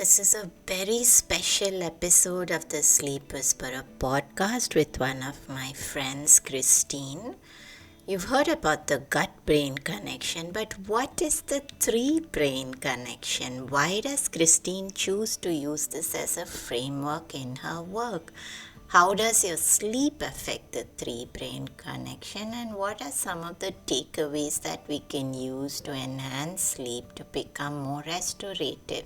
This is a very special episode of the Sleep Whisperer podcast with one of my friends, Christine. You've heard about the gut-brain connection, but what is the three-brain connection? Why does Christine choose to use this as a framework in her work? How does your sleep affect the three-brain connection, and what are some of the takeaways that we can use to enhance sleep to become more restorative?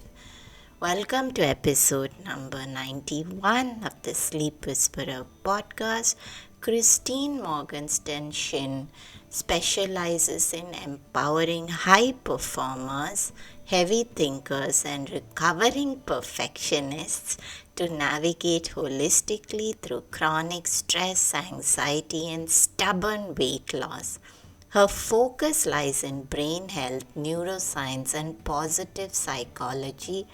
Welcome to episode number 91 of the Sleep Whisperer podcast. Christine Morgenstern Shin specializes in empowering high performers, heavy thinkers, and recovering perfectionists to navigate holistically through chronic stress, anxiety, and stubborn weight loss. Her focus lies in brain health, neuroscience, and positive psychology,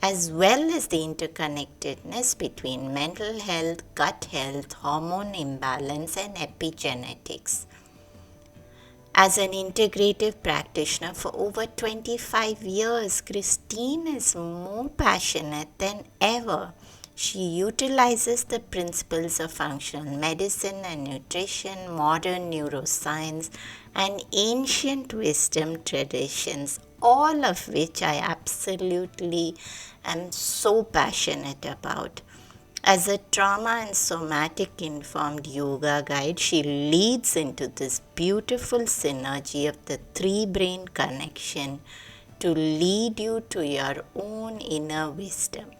as well as the interconnectedness between mental health, gut health, hormone imbalance, and epigenetics. As an integrative practitioner for over 25 years, Christine is more passionate than ever. She utilizes the principles of functional medicine and nutrition, modern neuroscience, and ancient wisdom traditions, all of which I absolutely am so passionate about. As a trauma and somatic informed yoga guide, she leads into this beautiful synergy of the three-brain connection to lead you to your own inner wisdom.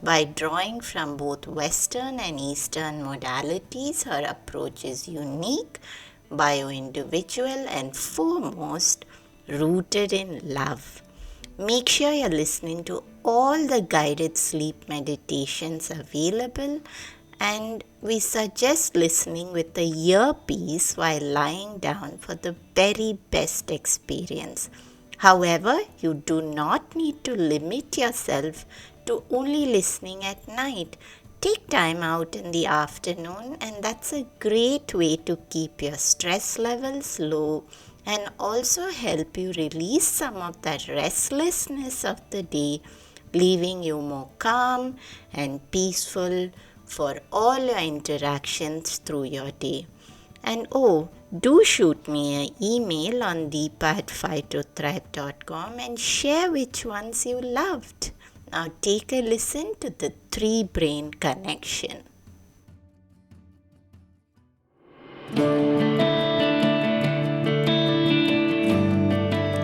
By drawing from both Western and Eastern modalities, her approach is unique, bio-individual, and foremost, rooted in love. Make sure you're listening to all the guided sleep meditations available, and we suggest listening with the earpiece while lying down for the very best experience. However, you do not need to limit yourself to only listening at night. Take time out in the afternoon, and that's a great way to keep your stress levels low and also help you release some of that restlessness of the day, leaving you more calm and peaceful for all your interactions through your day. And do shoot me an email on deepa@fightothrive.com and share which ones you loved. Now take a listen to the three-brain connection.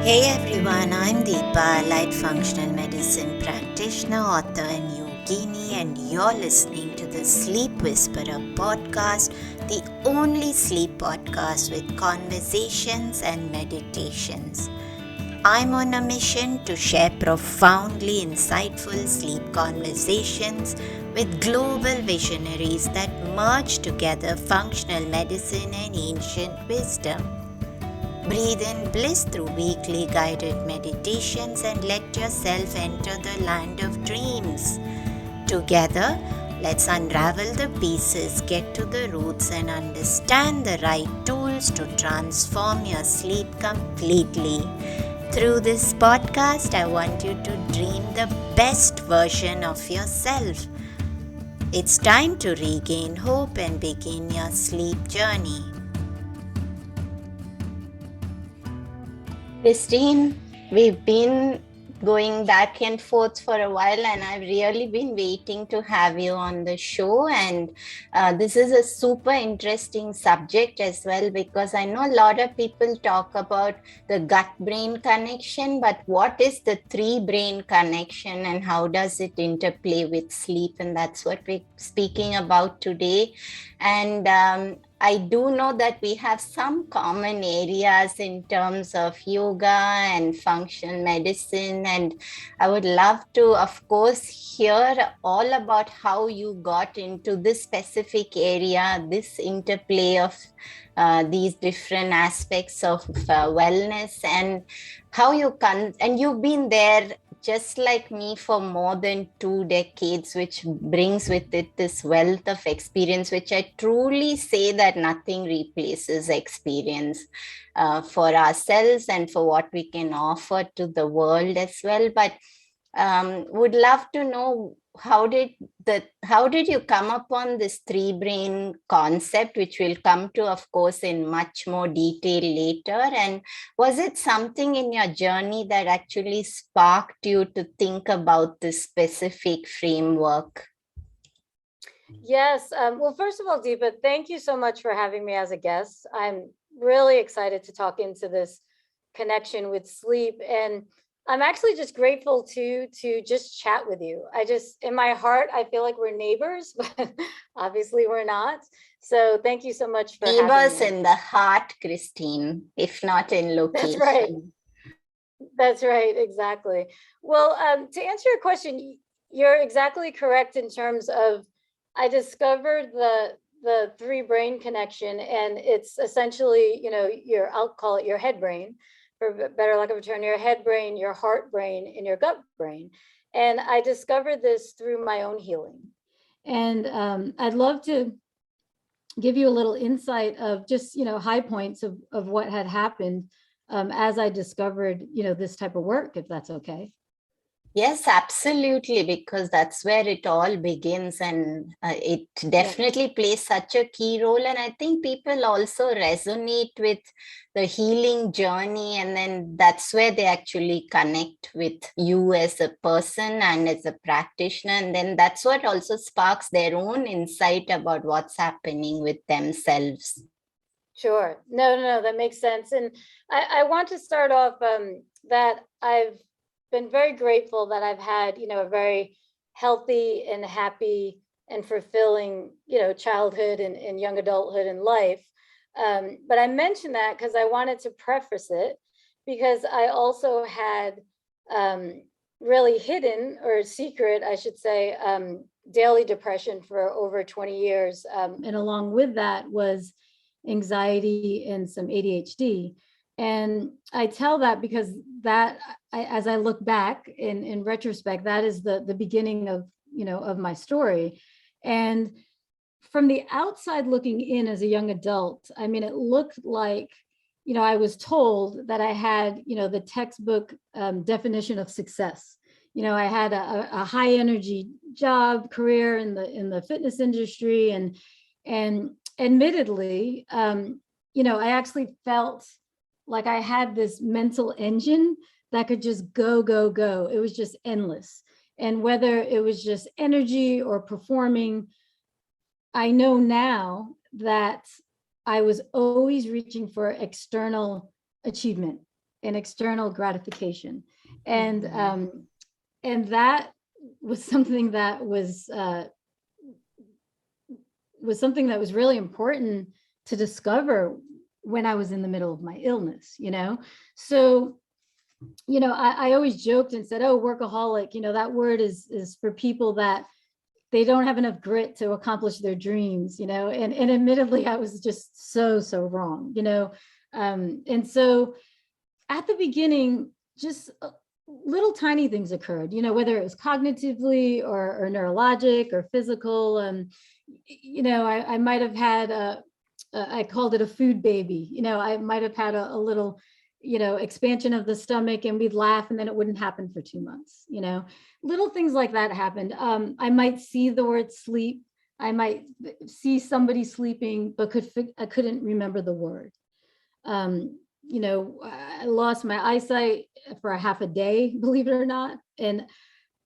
Hey everyone, I'm Deepa, Light Functional Medicine Practitioner, author and yogini, and you're listening to the Sleep Whisperer podcast, the only sleep podcast with conversations and meditations. I'm on a mission to share profoundly insightful sleep conversations with global visionaries that merge together functional medicine and ancient wisdom. Breathe in bliss through weekly guided meditations and let yourself enter the land of dreams. Together, let's unravel the pieces, get to the roots, and understand the right tools to transform your sleep completely. Through this podcast, I want you to dream the best version of yourself. It's time to regain hope and begin your sleep journey. Christine, we've been going back and forth for a while, and I've really been waiting to have you on the show. And this is a super interesting subject as well, because I know a lot of people talk about the gut-brain connection, but what is the three-brain connection and how does it interplay with sleep? And that's what we're speaking about today. And I do know that we have some common areas in terms of yoga and functional medicine, and I would love to, of course, hear all about how you got into this specific area, this interplay of these different aspects of wellness, and how you and you've been there just like me for more than 2 decades, which brings with it this wealth of experience, which I truly say that nothing replaces experience for ourselves and for what we can offer to the world as well. But Would love to know how did you come upon this three brain concept, which we'll come to, of course, in much more detail later. And was it something in your journey that actually sparked you to think about this specific framework? Yes. Well, first of all, Deepa, thank you so much for having me as a guest. I'm really excited to talk into this connection with sleep. And I'm actually just grateful to just chat with you. In my heart, I feel like we're neighbors, but obviously we're not. So thank you so much for having Neighbors me. in the heart, Christine, if not in location. That's right. That's right. Exactly. Well, to answer your question, you're exactly correct in terms of I discovered the three brain connection, and it's essentially, I'll call it your head brain, for better lack of a term, your head brain, your heart brain, and your gut brain. And I discovered this through my own healing. And I'd love to give you a little insight of just, high points of what had happened as I discovered, this type of work, if that's okay. Yes, absolutely, because that's where it all begins, and it definitely plays such a key role. And I think people also resonate with the healing journey, and then that's where they actually connect with you as a person and as a practitioner. And then that's what also sparks their own insight about what's happening with themselves. Sure. No, that makes sense. And I want to start off that I've been very grateful that I've had, a very healthy and happy and fulfilling, childhood and young adulthood and life. But I mentioned that because I wanted to preface it, because I also had really hidden, or secret, I should say, daily depression for over 20 years. And along with that was anxiety and some ADHD. And I tell that because as I look back in retrospect, that is the beginning of, of my story. And from the outside looking in as a young adult, I mean, it looked like, I was told that I had, the textbook definition of success. I had a high energy job, career in the fitness industry, and admittedly, I actually felt like I had this mental engine that could just go, go, go. It was just endless. And whether it was just energy or performing, I know now that I was always reaching for external achievement and external gratification. And that was something that was something that was really important to discover when I was in the middle of my illness, So, I always joked and said, oh, workaholic, that word is for people that they don't have enough grit to accomplish their dreams, and admittedly, I was just so wrong, and so at the beginning, just little tiny things occurred, whether it was cognitively or neurologic or physical. I might have had I called it a food baby. I might have had a little, expansion of the stomach, and we'd laugh, and then it wouldn't happen for 2 months. Little things like that happened. I might see the word sleep. I might see somebody sleeping, but I couldn't remember the word. I lost my eyesight for a half a day, believe it or not. And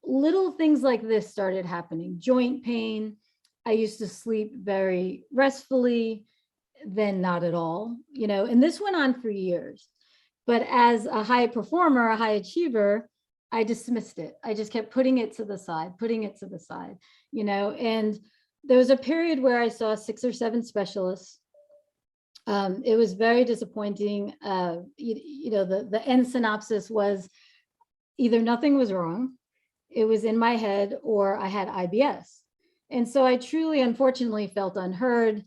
little things like this started happening. Joint pain. I used to sleep very restfully, then not at all, and this went on for years. But as a high performer, a high achiever, I dismissed it. I just kept putting it to the side, and there was a period where I saw 6 or 7 specialists. It was very disappointing. The end synopsis was either nothing was wrong, it was in my head, or I had IBS. And so I truly, unfortunately, felt unheard,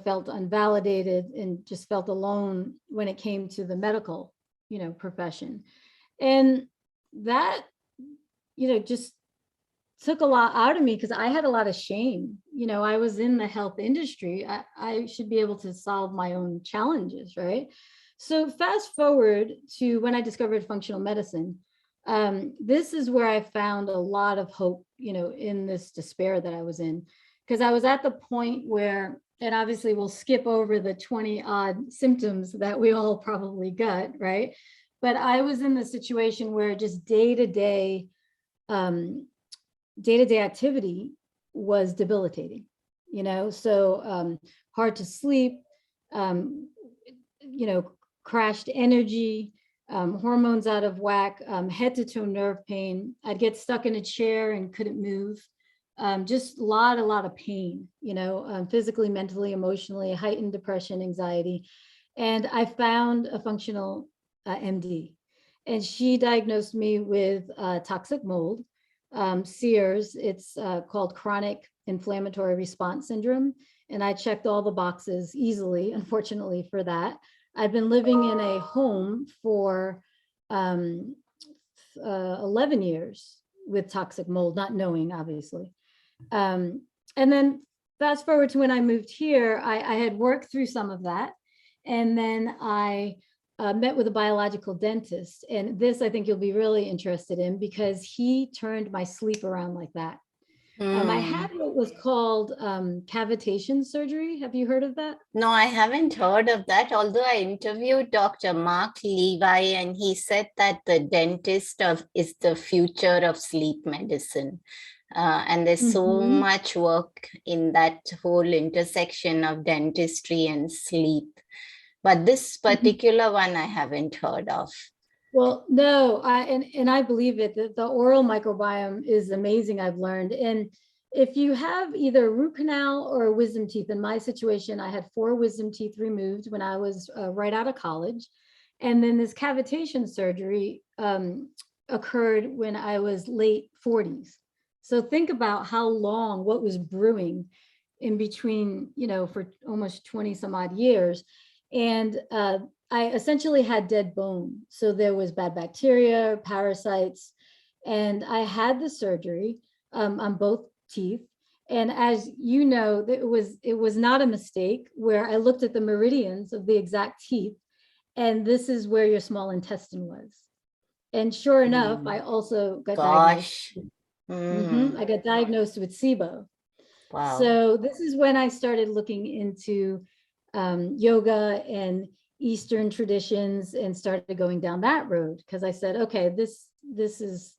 felt unvalidated, and just felt alone when it came to the medical, profession. And that, just took a lot out of me, because I had a lot of shame. I was in the health industry. I should be able to solve my own challenges, right? So fast forward to when I discovered functional medicine. This is where I found a lot of hope, in this despair that I was in, because I was at the point where, and obviously we'll skip over the 20 odd symptoms that we all probably got, right? But I was in the situation where just day-to-day activity was debilitating, so hard to sleep, crashed energy, hormones out of whack, head to toe nerve pain. I'd get stuck in a chair and couldn't move. Just a lot of pain, physically, mentally, emotionally, heightened depression, anxiety. And I found a functional MD, and she diagnosed me with toxic mold, Sears. It's called chronic inflammatory response syndrome. And I checked all the boxes easily, unfortunately for that. I've been living in a home for 11 years with toxic mold, not knowing, obviously. And then fast forward to when I moved here, I had worked through some of that. And then I met with a biological dentist. And this, I think you'll be really interested in, because he turned my sleep around like that. I had what was called cavitation surgery. Have you heard of that? No, I haven't heard of that, although I interviewed Dr. Mark Levi, and he said that the dentist is the future of sleep medicine. And there's so much work in that whole intersection of dentistry and sleep. But this particular one I haven't heard of. Well, no, I believe it. The oral microbiome is amazing, I've learned. And if you have either root canal or wisdom teeth, in my situation, I had 4 wisdom teeth removed when I was right out of college. And then this cavitation surgery occurred when I was late 40s. So think about how long, what was brewing in between, for almost 20 some odd years. And I essentially had dead bone. So there was bad bacteria, parasites, and I had the surgery on both teeth. And as you know, it was not a mistake, where I looked at the meridians of the exact teeth, and this is where your small intestine was. And sure enough, I also got diagnosed. I got diagnosed with SIBO. Wow. So this is when I started looking into yoga and Eastern traditions, and started going down that road, because I said, okay, this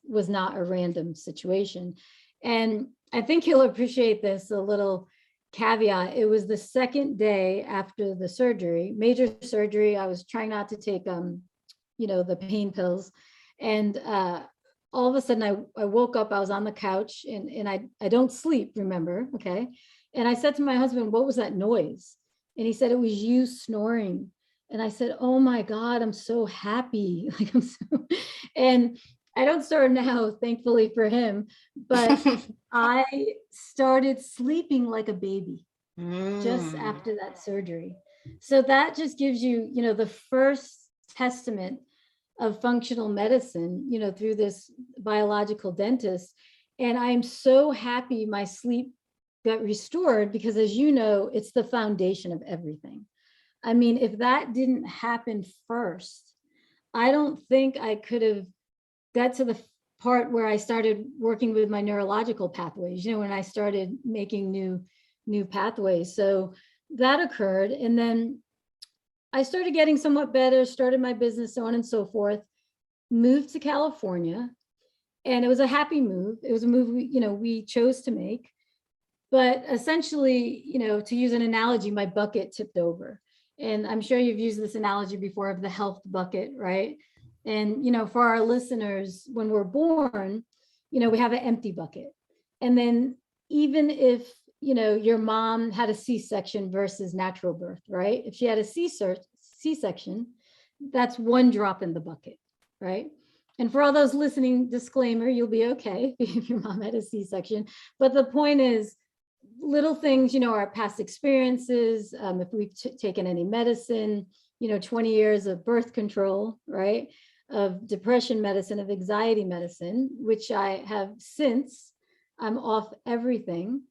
was not a random situation. And I think you'll appreciate this, a little caveat. It was the second day after the surgery, major surgery. I was trying not to take the pain pills, and all of a sudden I woke up. I was on the couch, and I don't sleep, remember, okay? And I said to my husband, what was that noise? And he said, it was you snoring. And I said, oh my God, I'm so happy. And I don't snore now, thankfully for him, but I started sleeping like a baby just after that surgery. So that just gives you, the first testament of functional medicine, through this biological dentist. And I'm so happy my sleep got restored, because as you know, it's the foundation of everything. I mean, if that didn't happen first, I don't think I could have got to the part where I started working with my neurological pathways, when I started making new pathways. So that occurred. And then I started getting somewhat better, started my business, so on and so forth, moved to California. And it was a happy move. It was a move we chose to make. But essentially, to use an analogy, my bucket tipped over. And I'm sure you've used this analogy before of the health bucket, right? And, for our listeners, when we're born, we have an empty bucket. And then even if, your mom had a C-section versus natural birth, right? If she had a C-section, that's one drop in the bucket, right? And for all those listening, disclaimer, you'll be okay if your mom had a C-section. But the point is, little things, our past experiences, if we've taken any medicine, 20 years of birth control, right? Of depression medicine, of anxiety medicine, which I have since. I'm off everything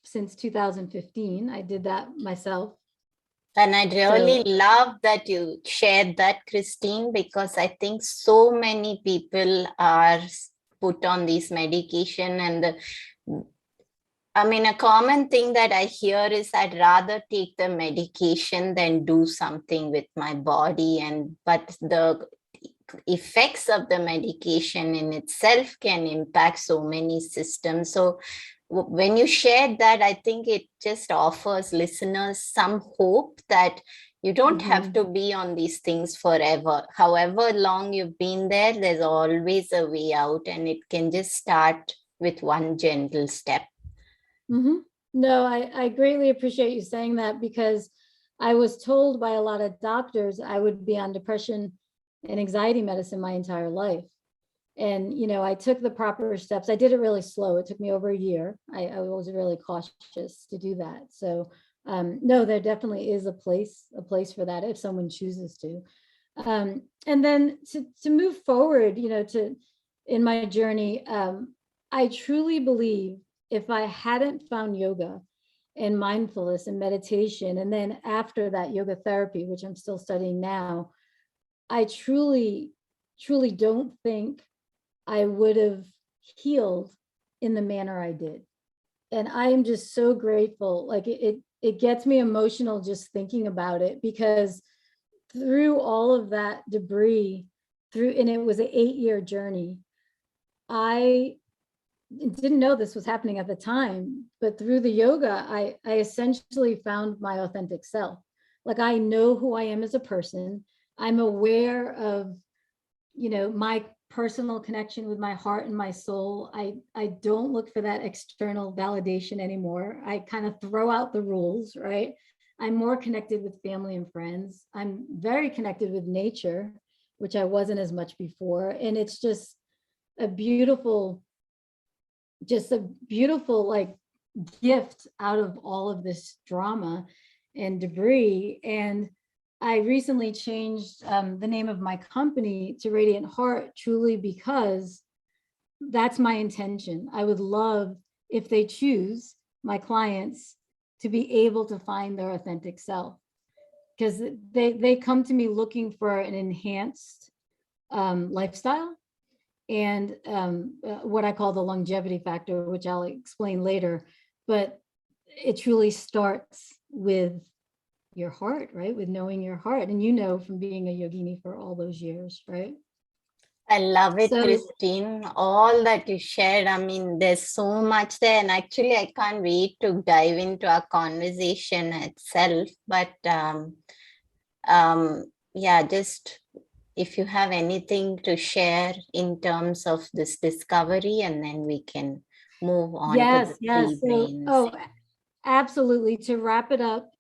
since 2015. I did that myself. And I really love that you shared that, Christine, because I think so many people are put on this medication. And a common thing that I hear is I'd rather take the medication than do something with my body. But the effects of the medication in itself can impact so many systems. So when you shared that, I think it just offers listeners some hope that you don't have to be on these things forever. However long you've been there, there's always a way out, and it can just start with one gentle step. No, I greatly appreciate you saying that, because I was told by a lot of doctors I would be on depression and anxiety medicine my entire life. And, I took the proper steps. I did it really slow. It took me over a year. I was really cautious to do that. So no, there definitely is a place for that if someone chooses to. And then to move forward, in my journey, I truly believe if I hadn't found yoga and mindfulness and meditation, and then after that yoga therapy, which I'm still studying now, I truly don't think I would have healed in the manner I did. And I am just so grateful. Like it gets me emotional just thinking about it, because through all of that debris, and it was an 8-year journey, I didn't know this was happening at the time, but through the yoga, I essentially found my authentic self. Like, I know who I am as a person. I'm aware of, my personal connection with my heart and my soul. I don't look for that external validation anymore. I kind of throw out the rules, right? I'm more connected with family and friends. I'm very connected with nature, which I wasn't as much before. And it's just a beautiful like gift out of all of this drama and debris. And I recently changed the name of my company to Radiant Heart, truly because that's my intention. I would love, if they choose, my clients to be able to find their authentic self, because they come to me looking for an enhanced lifestyle and what I call the longevity factor, which I'll explain later. But it truly starts with your heart, right? With knowing your heart. And from being a yogini for all those years, right? I love it, Christine. All that you shared. There's so much there. And actually, I can't wait to dive into our conversation itself. But just if you have anything to share in terms of this discovery, and then we can move on to the three brains. Absolutely. To wrap it up,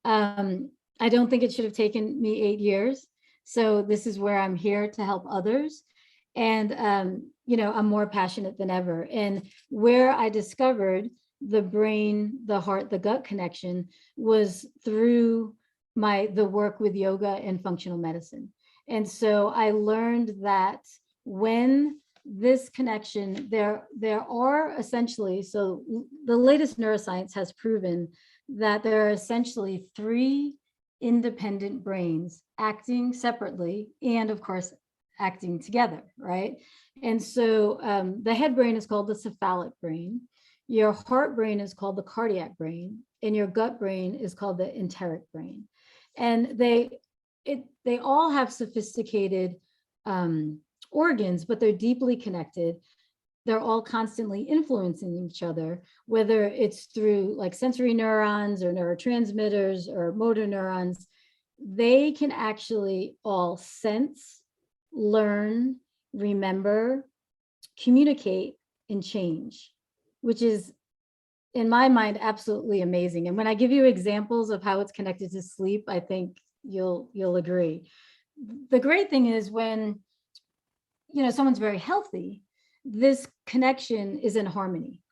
I don't think it should have taken me 8 years. So this is where I'm here to help others. And, I'm more passionate than ever. And where I discovered the brain, the heart, the gut connection was through the work with yoga and functional medicine. And so I learned that when this connection, there are essentially, so the latest neuroscience has proven that there are essentially 3 independent brains acting separately and, of course, acting together, right? And so the head brain is called the cephalic brain, your heart brain is called the cardiac brain, and your gut brain is called the enteric brain. And they all have sophisticated organs, but they're deeply connected. They're all constantly influencing each other, whether it's through like sensory neurons or neurotransmitters or motor neurons. They can actually all sense, learn, remember, communicate, and change, which is, in my mind, absolutely amazing. And when I give you examples of how it's connected to sleep, I think you'll agree. The great thing is when someone's very healthy, this connection is in harmony.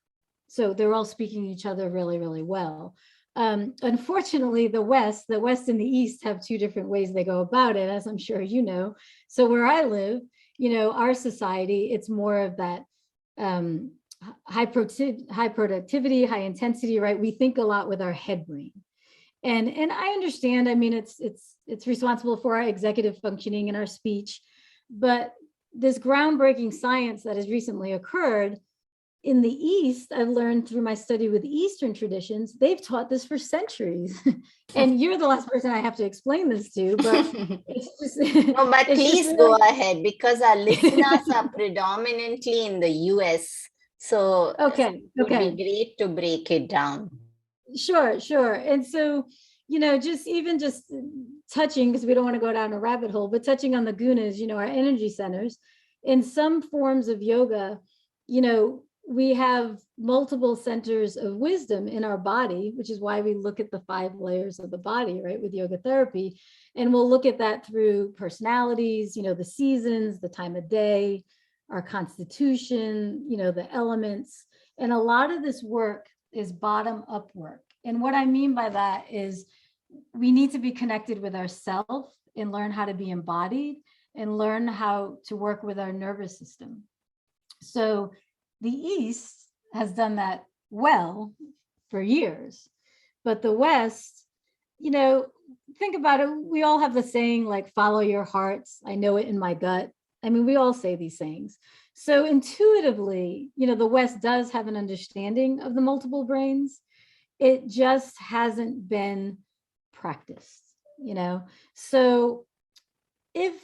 So they're all speaking each other really, really well. Unfortunately, the West and the East have 2 different ways they go about it, as I'm sure you know. So where I live, our society, it's more of that high productivity, high intensity, right? We think a lot with our head brain. And I understand, I mean, it's responsible for our executive functioning and our speech, but this groundbreaking science that has recently occurred in the East, I've learned through my study with Eastern traditions, they've taught this for centuries. And you're the last person I have to explain this to, but it's just, No, but it's just please go really, ahead because our listeners are predominantly in the US. So okay, it would be okay. great to break it down. Sure, sure. And so, just touching, because we don't want to go down a rabbit hole, but touching on the gunas, our energy centers, in some forms of yoga, we have multiple centers of wisdom in our body, which is why we look at the 5 layers of the body, right, with yoga therapy. And we'll look at that through personalities, the seasons, the time of day, our constitution, the elements. And a lot of this work is bottom up work. And what I mean by that is we need to be connected with ourselves and learn how to be embodied and learn how to work with our nervous system. So the East has done that well for years, but the West, think about it. We all have the saying like, follow your hearts. I know it in my gut. I mean, we all say these things. So intuitively, the West does have an understanding of the multiple brains. It just hasn't been practiced, So if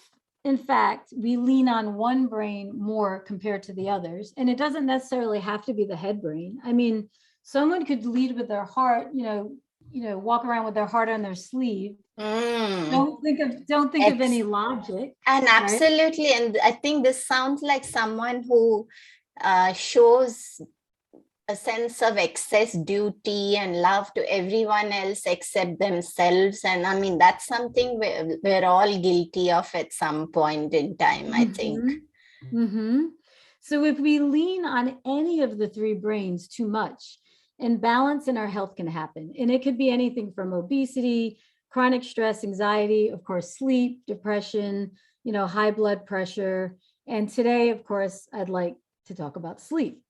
in fact we lean on one brain more compared to the others, and it doesn't necessarily have to be the head brain. I mean, someone could lead with their heart, walk around with their heart on their sleeve. Don't think of any logic. And Right? absolutely. And I think this sounds like someone who shows a sense of excess duty and love to everyone else except themselves. And I mean, that's something we're all guilty of at some point in time, I think. Mm-hmm. So if we lean on any of the 3 brains too much, imbalance in our health can happen. And it could be anything from obesity, chronic stress, anxiety, of course, sleep, depression, high blood pressure. And today, of course, I'd like to talk about sleep.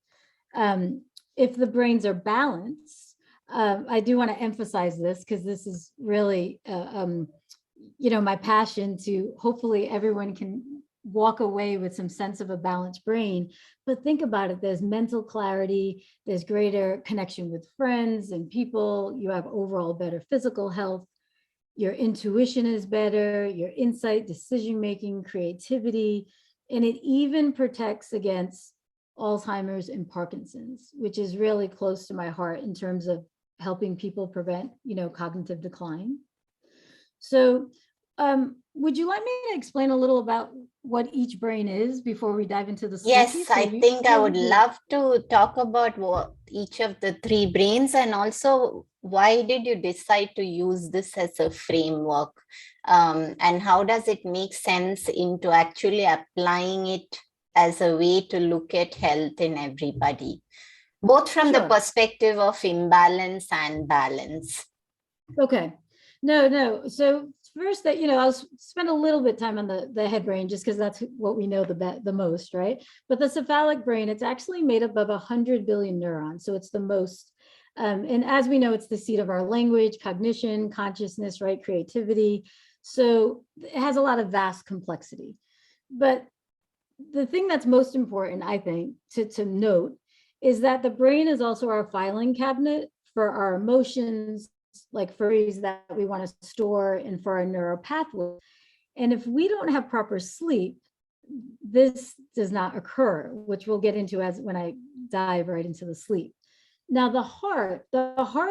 If the brains are balanced, I do want to emphasize this because this is really, my passion to hopefully everyone can walk away with some sense of a balanced brain. But think about it, there's mental clarity, there's greater connection with friends and people, you have overall better physical health, your intuition is better, your insight, decision-making, creativity, and it even protects against Alzheimer's and Parkinson's, which is really close to my heart in terms of helping people prevent, cognitive decline. So would you like me to explain a little about what each brain is before we dive into the sleep? Yes, I think I would love to talk about what each of the 3 brains, and also why did you decide to use this as a framework, and how does it make sense into actually applying it as a way to look at health in everybody, both from the perspective of imbalance and balance. Okay. No. So first that, I'll spend a little bit of time on the head brain just because that's what we know the most, right? But the cephalic brain, it's actually made up of 100 billion neurons. So it's the most, and as we know, it's the seat of our language, cognition, consciousness, right? Creativity. So it has a lot of vast complexity. But the thing that's most important, I think, to note is that the brain is also our filing cabinet for our emotions, like furries that we want to store, and for our neural pathways. And if we don't have proper sleep, this does not occur, which we'll get into as when I dive right into the sleep. Now, the heart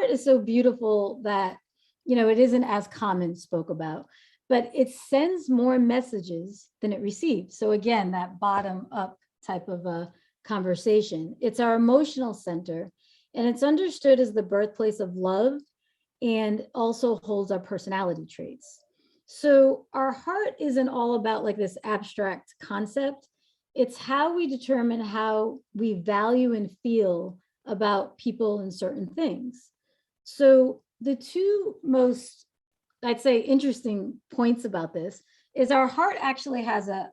is so beautiful that, it isn't as common spoke about, but it sends more messages than it receives. So again, that bottom up type of a conversation. It's our emotional center, and it's understood as the birthplace of love, and also holds our personality traits. So our heart isn't all about like this abstract concept. It's how we determine how we value and feel about people and certain things. So the 2 most, I'd say, interesting points about this is our heart actually has a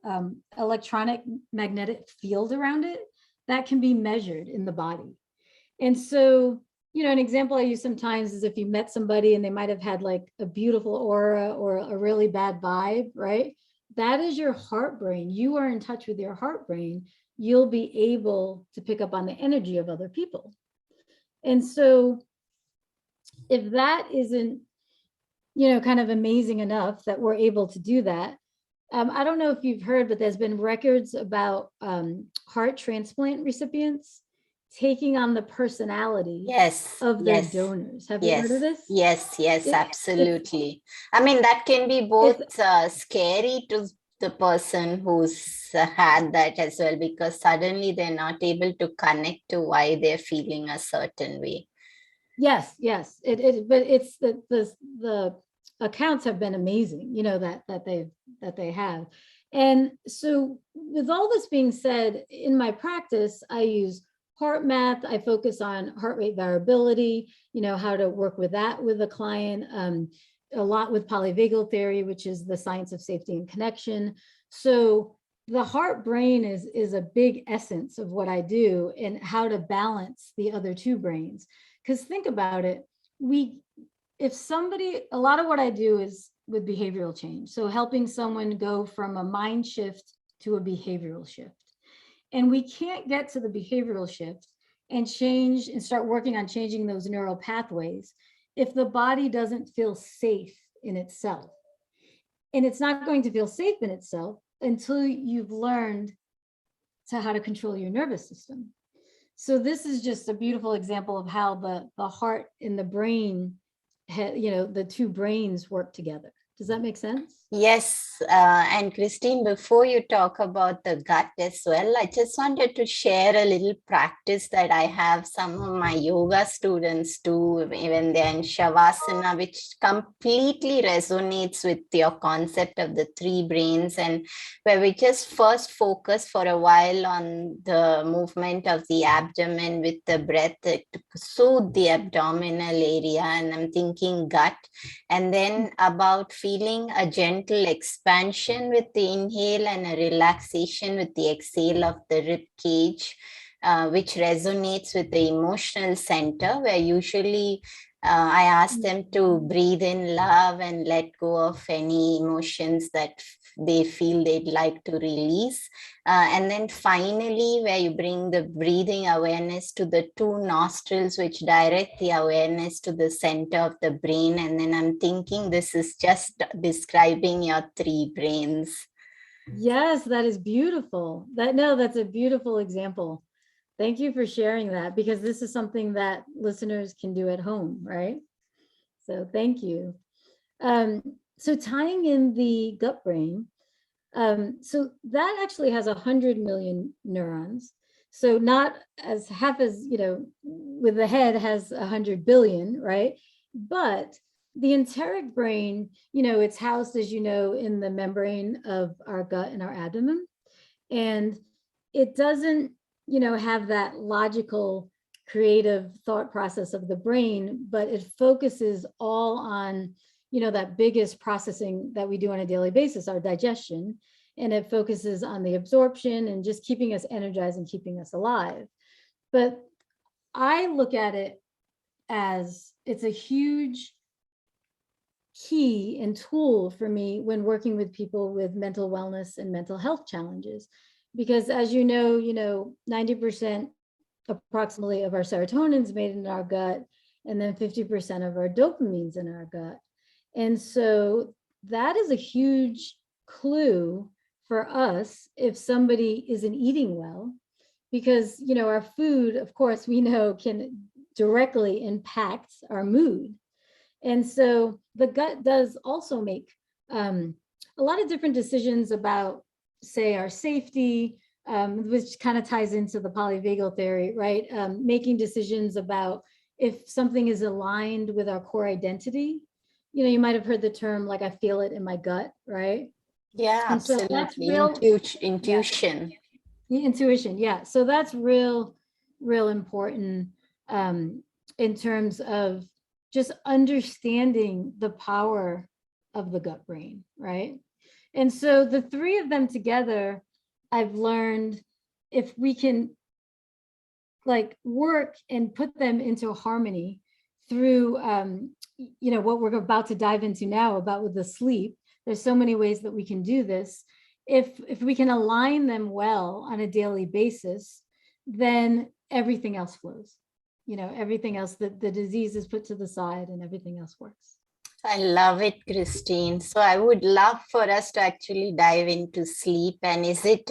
electronic magnetic field around it that can be measured in the body. And so an example I use sometimes is if you met somebody and they might have had like a beautiful aura or a really bad vibe, right? That is your heart brain. You are in touch with your heart brain. You'll be able to pick up on the energy of other people. And so if that isn't, kind of amazing enough that we're able to do that, I don't know if you've heard, but there's been records about heart transplant recipients taking on the personality Yes, of their yes, donors. Have you heard of yes, this? yes, yes, It, absolutely. I mean, that can be both it's scary to the person who's had that as well, because suddenly they're not able to connect to why they're feeling a certain way. yes, yes. But it's the accounts have been amazing, that they have. And so with all this being said, in my practice, I use heart math. I focus on heart rate variability, how to work with that with a client, a lot with polyvagal theory, which is the science of safety and connection. So the heart brain is a big essence of what I do and how to balance the other two brains. Because think about it, a lot of what I do is with behavioral change. So helping someone go from a mind shift to a behavioral shift. And we can't get to the behavioral shift and change and start working on changing those neural pathways if the body doesn't feel safe in itself. And it's not going to feel safe in itself until you've learned how to control your nervous system. So this is just a beautiful example of how the heart and the brain, the two brains work together. Does that make sense? Yes, and Christine, before you talk about the gut as well, I just wanted to share a little practice that I have some of my yoga students do when they're in Shavasana, which completely resonates with your concept of the three brains, and where we just first focus for a while on the movement of the abdomen with the breath to soothe the abdominal area, and I'm thinking gut, and then about feeling a gentle expansion with the inhale and a relaxation with the exhale of the rib cage, which resonates with the emotional center, where usually I ask them to breathe in love and let go of any emotions that they feel they'd like to release. And then finally, where you bring the breathing awareness to the two nostrils, which direct the awareness to the center of the brain. And then I'm thinking this is just describing your three brains. Yes, that is beautiful. That's a beautiful example. Thank you for sharing that, because this is something that listeners can do at home, right? So thank you. So tying in the gut brain, so that actually has 100 million neurons. So not as half as, with the head has 100 billion, right? But the enteric brain, it's housed, as you know, in the membrane of our gut and our abdomen. And it doesn't, have that logical, creative thought process of the brain, but it focuses all on, that biggest processing that we do on a daily basis, our digestion. And it focuses on the absorption and just keeping us energized and keeping us alive. But I look at it as it's a huge key and tool for me when working with people with mental wellness and mental health challenges. Because as you know, 90% approximately of our serotonin is made in our gut, and then 50% of our dopamine's in our gut. And so that is a huge clue for us if somebody isn't eating well, because, our food, of course, we know can directly impact our mood. And so the gut does also make a lot of different decisions about, say, our safety, which kind of ties into the polyvagal theory, right? Making decisions about if something is aligned with our core identity. You might have heard the term, like, I feel it in my gut, right? Yeah, And so that's absolutely. real. Intuition. Yeah, intuition. Yeah. So that's real important in terms of just understanding the power of the gut brain, right? And so the three of them together, I've learned, if we can like work and put them into harmony through what we're about to dive into now about with the sleep. There's so many ways that we can do this. If we can align them well on a daily basis, then everything else flows. Everything else, the disease is put to the side and everything else works. I love it, Christine. So I would love for us to actually dive into sleep. And is it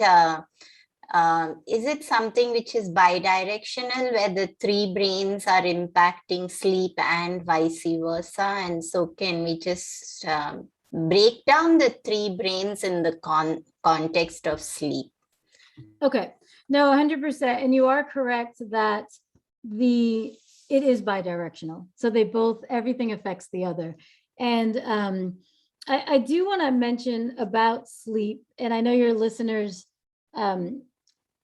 something which is bidirectional, where the three brains are impacting sleep and vice versa? And so can we just break down the three brains in the context of sleep? Okay, no, 100%. And you are correct that it is bidirectional. So everything affects the other. And I do want to mention about sleep, and I know your listeners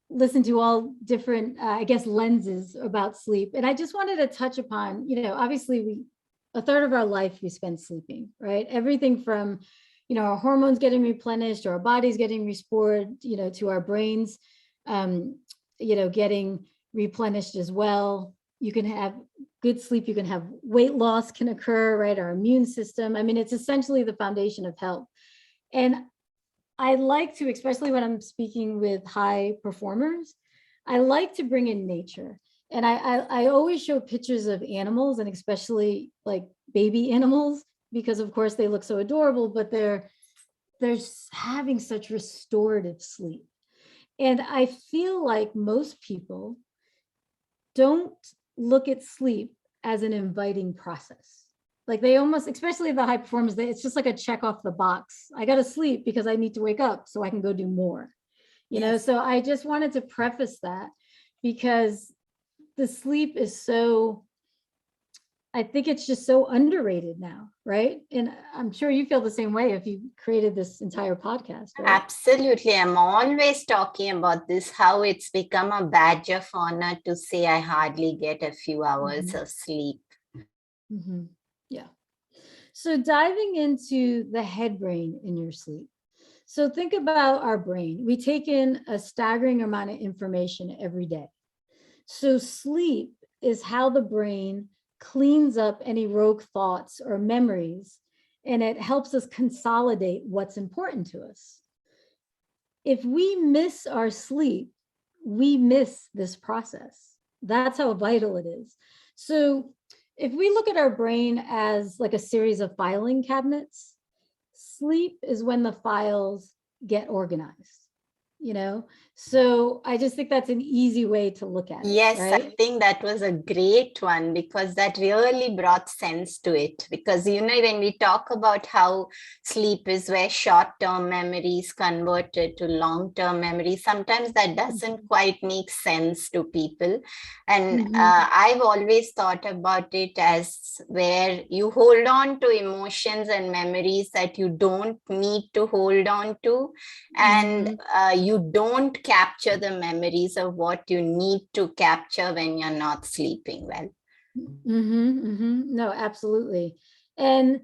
listen to all different, lenses about sleep. And I just wanted to touch upon, obviously a third of our life we spend sleeping, right? Everything from, our hormones getting replenished, or our bodies getting restored, to our brains, getting replenished as well. You can have good sleep, you can have weight loss can occur, right? Our immune system. I mean, it's essentially the foundation of health. And I like to, especially when I'm speaking with high performers, I like to bring in nature. And I always show pictures of animals, and especially like baby animals, because of course they look so adorable, but they're having such restorative sleep. And I feel like most people don't look at sleep as an inviting process. Like they almost, especially the high performers, it's just like a check off the box. I got to sleep because I need to wake up so I can go do more. So I just wanted to preface that, because the sleep is I think it's just so underrated now, right? And I'm sure you feel the same way if you created this entire podcast, right? Absolutely. I'm always talking about this, how it's become a badge of honor to say I hardly get a few hours of sleep. Mm-hmm. Yeah. So diving into the head brain in your sleep. So think about our brain. We take in a staggering amount of information every day. So sleep is how the brain cleans up any rogue thoughts or memories, and it helps us consolidate what's important to us. If we miss our sleep, we miss this process. That's how vital it is. So if we look at our brain as like a series of filing cabinets, sleep is when the files get organized. So I just think that's an easy way to look at it. Yes, right? I think that was a great one, because that really brought sense to it. Because, when we talk about how sleep is where short-term memory is converted to long-term memory, sometimes that doesn't quite make sense to people. And I've always thought about it as where you hold on to emotions and memories that you don't need to hold on to. And you don't capture the memories of what you need to capture when you're not sleeping well. No, absolutely. And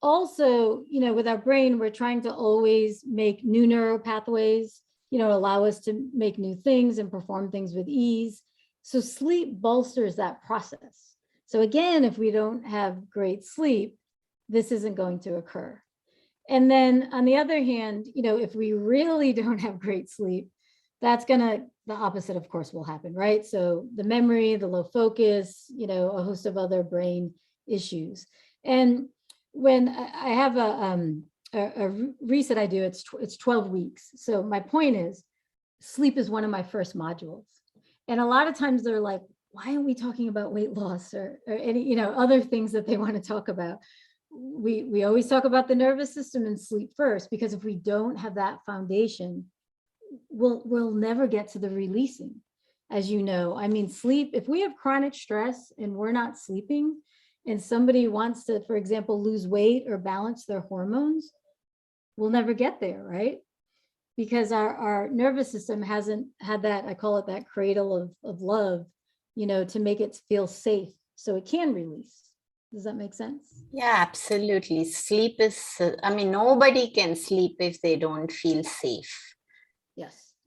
also, with our brain, we're trying to always make new neural pathways, allow us to make new things and perform things with ease. So sleep bolsters that process. So again, if we don't have great sleep, this isn't going to occur. And then on the other hand, if we really don't have great sleep, the opposite, of course, will happen, right? So the memory, the low focus, a host of other brain issues. And when I have a reset I do, it's 12 weeks. So my point is, sleep is one of my first modules. And a lot of times they're like, why aren't we talking about weight loss or any, other things that they want to talk about? We always talk about the nervous system and sleep first, because if we don't have that foundation, we'll never get to the releasing. As you know, I mean, sleep, if we have chronic stress and we're not sleeping, and somebody wants to, for example, lose weight or balance their hormones, we'll never get there, right? Because our nervous system hasn't had that, I call it that cradle of love, to make it feel safe so it can release. Does that make sense? Yeah, absolutely. Sleep is, nobody can sleep if they don't feel safe.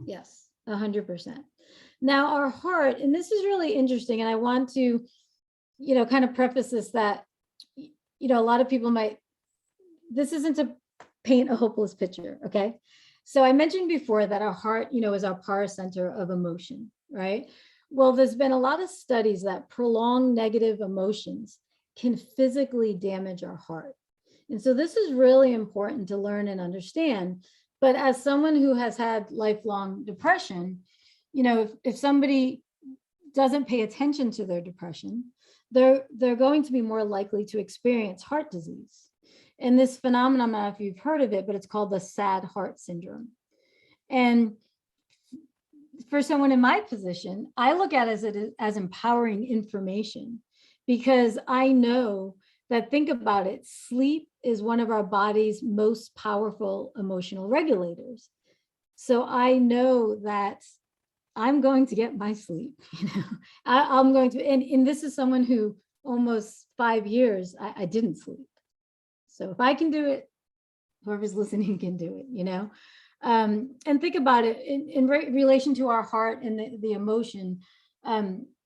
Yes, 100%. Now our heart, and this is really interesting, and I want to, kind of preface this that, a lot of people might, this isn't to paint a hopeless picture, okay? So I mentioned before that our heart, is our power center of emotion, right? Well, there's been a lot of studies that prolonged negative emotions can physically damage our heart. And so this is really important to learn and understand. But as someone who has had lifelong depression, if somebody doesn't pay attention to their depression, they're going to be more likely to experience heart disease. And this phenomenon, I don't know if you've heard of it, but it's called the sad heart syndrome. And for someone in my position, I look at it as empowering information, because I know that, think about it, sleep is one of our body's most powerful emotional regulators. So I know that I'm going to get my sleep, I'm going to, and this is someone who almost 5 years, I didn't sleep. So if I can do it, whoever's listening can do it, and think about it in relation to our heart and the emotion.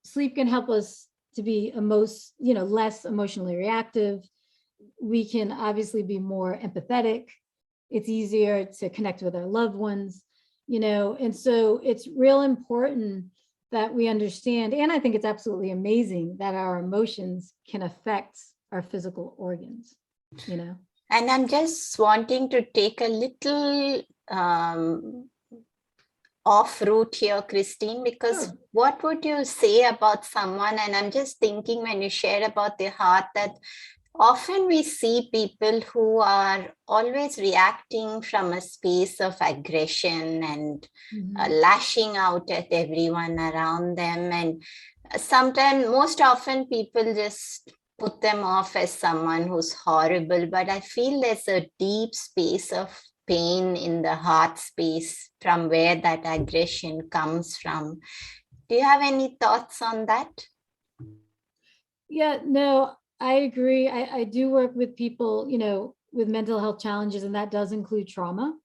Sleep can help us to be less emotionally reactive. We can obviously be more empathetic. It's easier to connect with our loved ones, and so it's real important that we understand. And I think it's absolutely amazing that our emotions can affect our physical organs, And I'm just wanting to take a little off route here, Christine, because Sure. What would you say about someone, and I'm just thinking when you shared about the heart, that often we see people who are always reacting from a space of aggression and lashing out at everyone around them. And sometimes, most often, people just put them off as someone who's horrible. But I feel there's a deep space of pain in the heart space from where that aggression comes from. Do you have any thoughts on that? Yeah, no, I agree. I do work with people, with mental health challenges, and that does include trauma.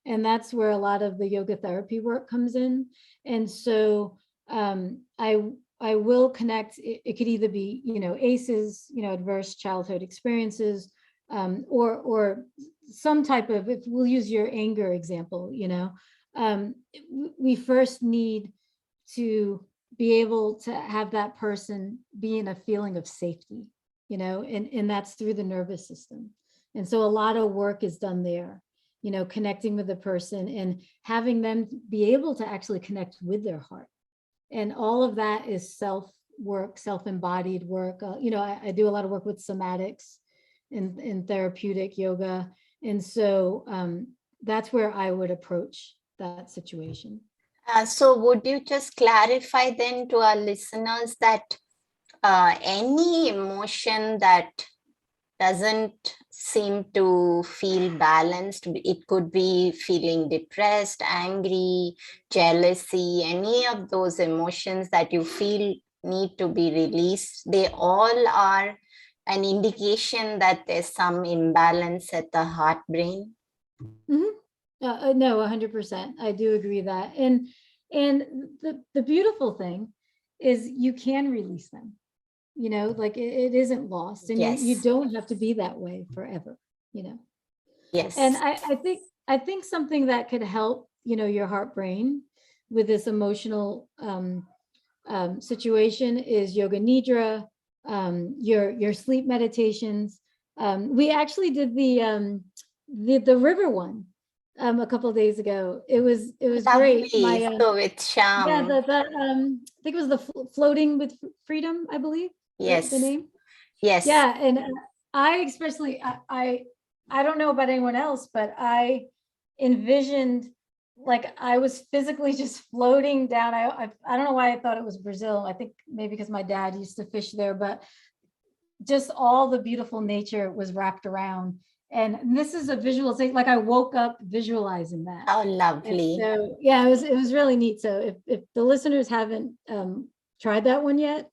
And that's where a lot of the yoga therapy work comes in. And so I will connect, it could either be, ACEs, adverse childhood experiences, or some type of, if we'll use your anger example, we first need to be able to have that person be in a feeling of safety, and that's through the nervous system. And so a lot of work is done there, connecting with the person and having them be able to actually connect with their heart. And all of that is self-work, self-embodied work. I do a lot of work with somatics and therapeutic yoga. And so that's where I would approach that situation. So would you just clarify then to our listeners that any emotion that doesn't seem to feel balanced, it could be feeling depressed, angry, jealousy, any of those emotions that you feel need to be released, they all are an indication that there's some imbalance at the heart brain? No, 100%. I do agree that. And the beautiful thing is you can release them, like it isn't lost, and Yes. you don't have to be that way forever, Yes. And I think something that could help, your heart brain with this emotional situation is yoga nidra, your sleep meditations. We actually did the river one a couple of days ago. It was Lovely. great. So with Sham. Yeah, I think it was the floating with freedom, I believe. Yes. The name. Yes. Yeah, and I especially I don't know about anyone else, but I envisioned like I was physically just floating down. I don't know why I thought it was Brazil. I think maybe because my dad used to fish there, but just all the beautiful nature was wrapped around. And this is a visualization, like I woke up visualizing that. Oh, lovely. So yeah, it was really neat. So if the listeners haven't tried that one yet,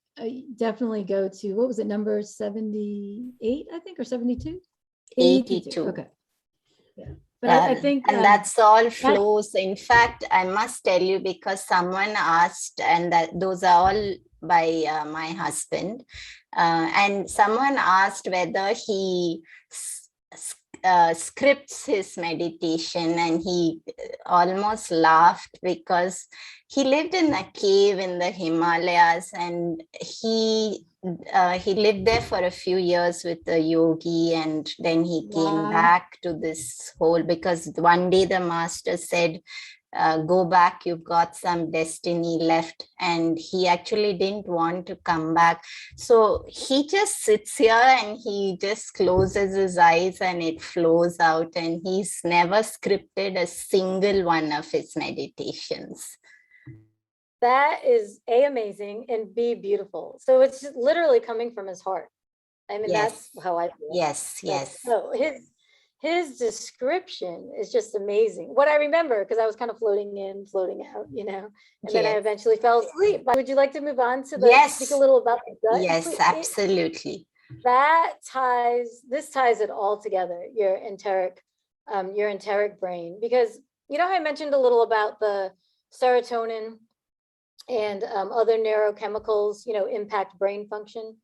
definitely go to, what was it, number 78, I think, or 72? 82. Okay. Yeah. But I think and that's all that, flows. In fact, I must tell you, because someone asked, and that those are all by my husband, and someone asked whether he scripts his meditation, and he almost laughed because he lived in a cave in the Himalayas, and he lived there for a few years with a yogi, and then he came wow. back to this whole, because one day the master said, go back, you've got some destiny left. And he actually didn't want to come back. So he just sits here and he just closes his eyes and it flows out. And he's never scripted a single one of his meditations. That is A, amazing, and B, beautiful. So it's just literally coming from his heart. I mean, Yes, that's how I feel. yes, yes. So his description is just amazing. What I remember, because I was kind of floating in, floating out, and then I Yes. eventually fell asleep. Would you like to move on to speak a Yes. little about the gut? Yes, absolutely. This ties it all together, your enteric brain, because how I mentioned a little about the serotonin and other neurochemicals, impact brain function.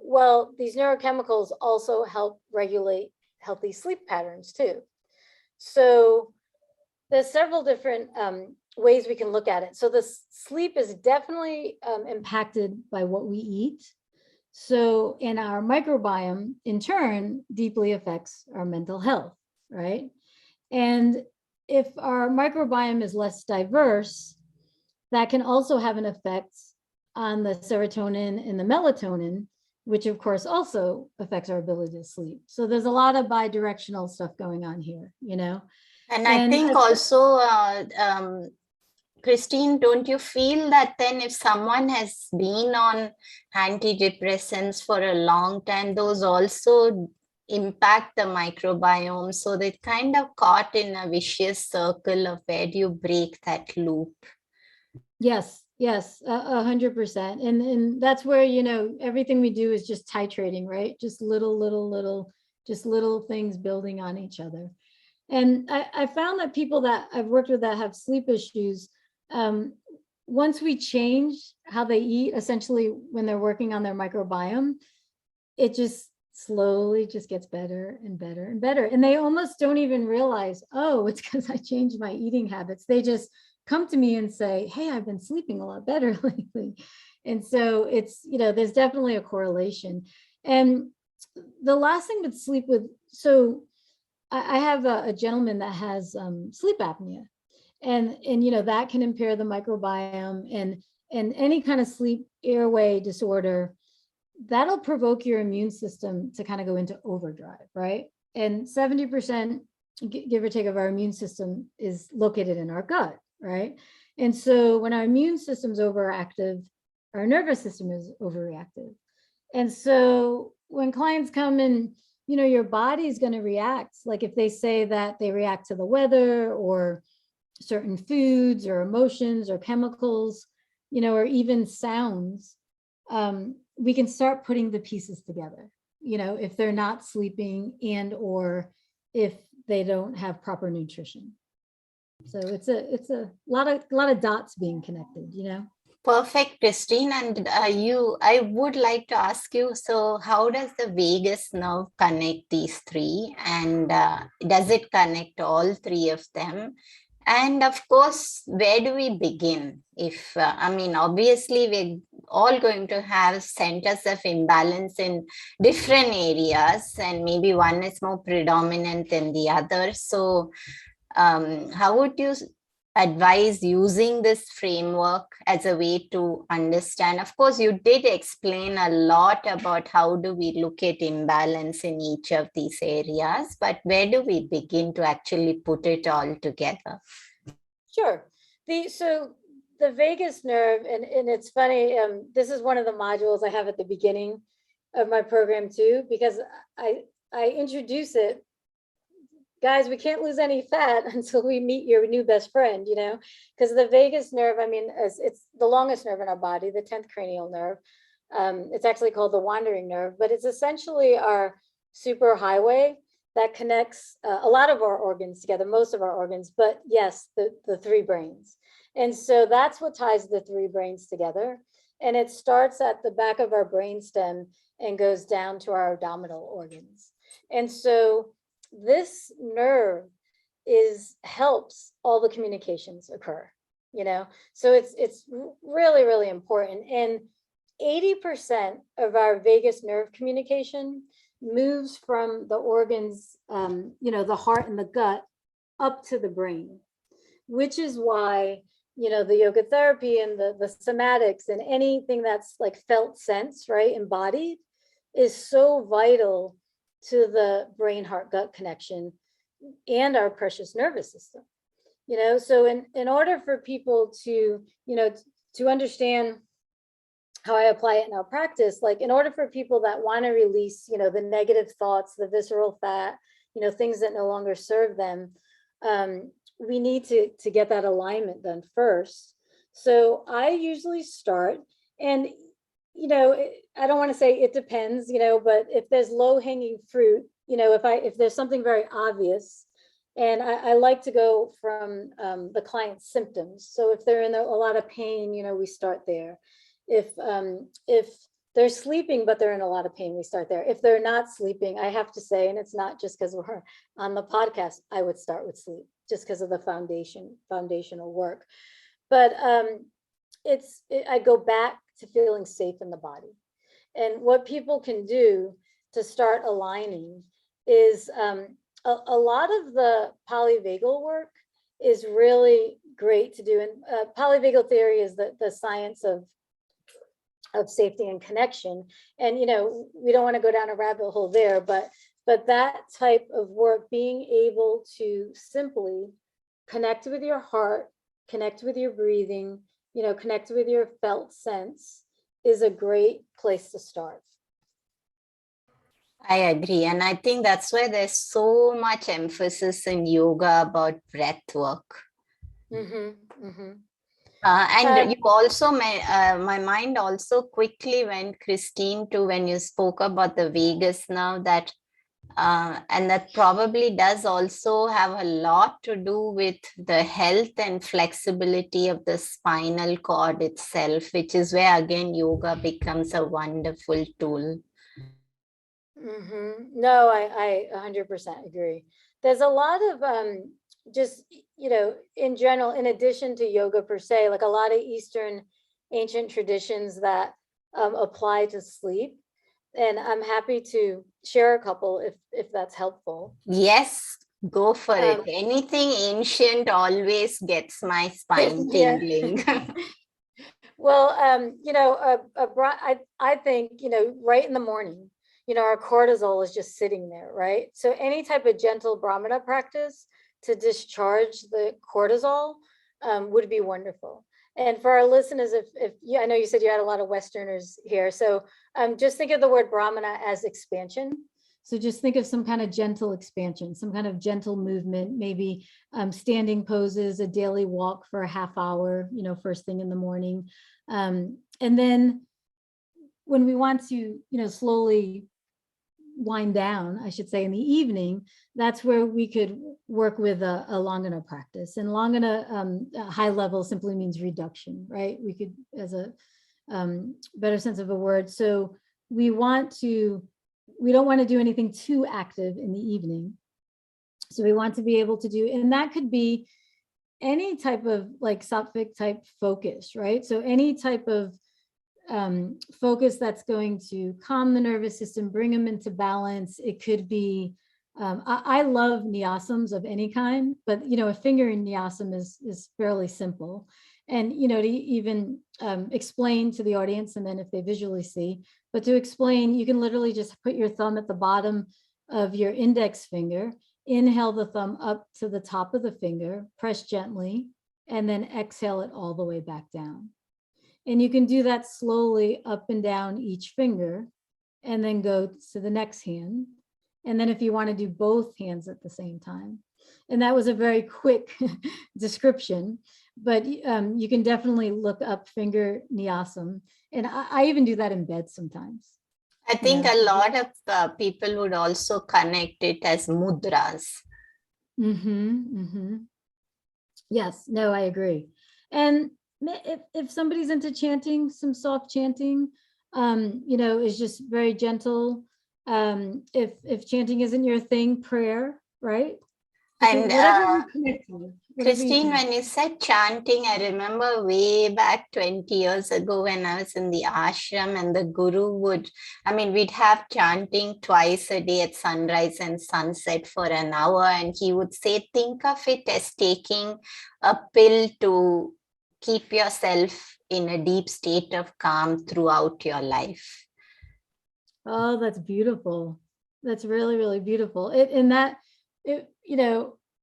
Well, these neurochemicals also help regulate healthy sleep patterns too. So there's several different ways we can look at it. So the sleep is definitely impacted by what we eat. So in our microbiome, in turn, deeply affects our mental health, right? And if our microbiome is less diverse, that can also have an effect on the serotonin and the melatonin, which of course also affects our ability to sleep. So there's a lot of bi-directional stuff going on here, And I think also, Christine, don't you feel that then if someone has been on antidepressants for a long time, those also impact the microbiome? So they're kind of caught in a vicious circle of where do you break that loop? Yes, 100%. And that's where, everything we do is just titrating, right? Just little things building on each other. And I found that people that I've worked with that have sleep issues, once we change how they eat, essentially when they're working on their microbiome, it just slowly just gets better and better and better. And they almost don't even realize, oh, it's because I changed my eating habits. They just come to me and say, hey, I've been sleeping a lot better lately. And so it's, there's definitely a correlation. And the last thing with sleep so I have a gentleman that has sleep apnea, and that can impair the microbiome, and any kind of sleep airway disorder that'll provoke your immune system to kind of go into overdrive, right? And 70%, give or take, of our immune system is located in our gut, right? And so when our immune system's overactive, our nervous system is overreactive. And so when clients come in, your body's going to react. Like if they say that they react to the weather or certain foods or emotions or chemicals, or even sounds, we can start putting the pieces together, if they're not sleeping and or if they don't have proper nutrition. So it's a lot of dots being connected, Perfect, Christine. And I would like to ask you, so how does the vagus nerve connect these three? And does it connect all three of them? And of course, where do we begin? If, obviously we're all going to have centers of imbalance in different areas, and maybe one is more predominant than the other. So how would you advise using this framework as a way to understand? Of course, you did explain a lot about how do we look at imbalance in each of these areas, but where do we begin to actually put it all together? Sure. So the vagus nerve, and it's funny, this is one of the modules I have at the beginning of my program too, because I introduce it. Guys, we can't lose any fat until we meet your new best friend, because the vagus nerve, it's the longest nerve in our body, the 10th cranial nerve. It's actually called the wandering nerve, but it's essentially our super highway that connects a lot of our organs together, most of our organs, but yes, the three brains. And so that's what ties the three brains together. And it starts at the back of our brainstem and goes down to our abdominal organs. And so this nerve helps all the communications occur, so it's really, really important. And 80% of our vagus nerve communication moves from the organs, the heart and the gut up to the brain, which is why, the yoga therapy and the somatics and anything that's like felt sense, right, embodied, is so vital to the brain heart gut connection and our precious nervous system. So in order for people to, to understand how I apply it in our practice, like in order for people that want to release, the negative thoughts, the visceral fat, things that no longer serve them, we need to get that alignment done first. So I usually start, and I don't want to say it depends, but if there's low hanging fruit, if there's something very obvious, and I like to go from the client's symptoms. So if they're in a lot of pain, we start there. If they're sleeping, but they're in a lot of pain, we start there. If they're not sleeping, I have to say, and it's not just because we're on the podcast, I would start with sleep just because of the foundational work. But I go back to feeling safe in the body. And what people can do to start aligning is a lot of the polyvagal work is really great to do. And polyvagal theory is the science of safety and connection. And, we don't want to go down a rabbit hole there, but that type of work, being able to simply connect with your heart, connect with your breathing, connect with your felt sense, is a great place to start. I agree. And I think that's why there's so much emphasis in yoga about breath work. Mm-hmm, mm-hmm. And you also, my mind also quickly went, Christine, to when you spoke about the vagus nerve, that and that probably does also have a lot to do with the health and flexibility of the spinal cord itself, which is where, again, yoga becomes a wonderful tool. Mm-hmm. No, I 100% agree. There's a lot of just, in general, in addition to yoga per se, like a lot of Eastern ancient traditions that apply to sleep. And I'm happy to share a couple if that's helpful. Yes, go for it. Anything ancient always gets my spine tingling. Well, I think, right in the morning, our cortisol is just sitting there, right? So any type of gentle Brahmana practice to discharge the cortisol would be wonderful. And for our listeners, if I know you said you had a lot of Westerners here, so just think of the word Brahmana as expansion. So just think of some kind of gentle expansion, some kind of gentle movement, maybe standing poses, a daily walk for a half hour, first thing in the morning. And then when we want to, slowly wind down, I should say, in the evening, that's where we could work with a Longana practice. And Longana, high level, simply means reduction, right? We could, as a better sense of a word. So we don't want to do anything too active in the evening. So we want to be able to do, and that could be any type of like sattvic type focus, right? So any type of focus that's going to calm the nervous system, bring them into balance. It could be, I love nyasams of any kind, but, a finger in nyasam is fairly simple. And, to even explain to the audience, and then if they visually see, but to explain, you can literally just put your thumb at the bottom of your index finger, inhale the thumb up to the top of the finger, press gently, and then exhale it all the way back down. And you can do that slowly up and down each finger, and then go to the next hand. And then if you want to do both hands at the same time. And that was a very quick description, but you can definitely look up finger nyasam. And I even do that in bed sometimes. I think a lot of people would also connect it as mudras. Yes, no, I agree. And if somebody's into chanting, some soft chanting, is just very gentle. If chanting isn't your thing, prayer, right? And whatever you connect with. Christine, when you said chanting, I remember way back 20 years ago when I was in the ashram and the guru we'd have chanting twice a day at sunrise and sunset for an hour. And he would say, think of it as taking a pill to keep yourself in a deep state of calm throughout your life. Oh, that's beautiful. That's really, really beautiful.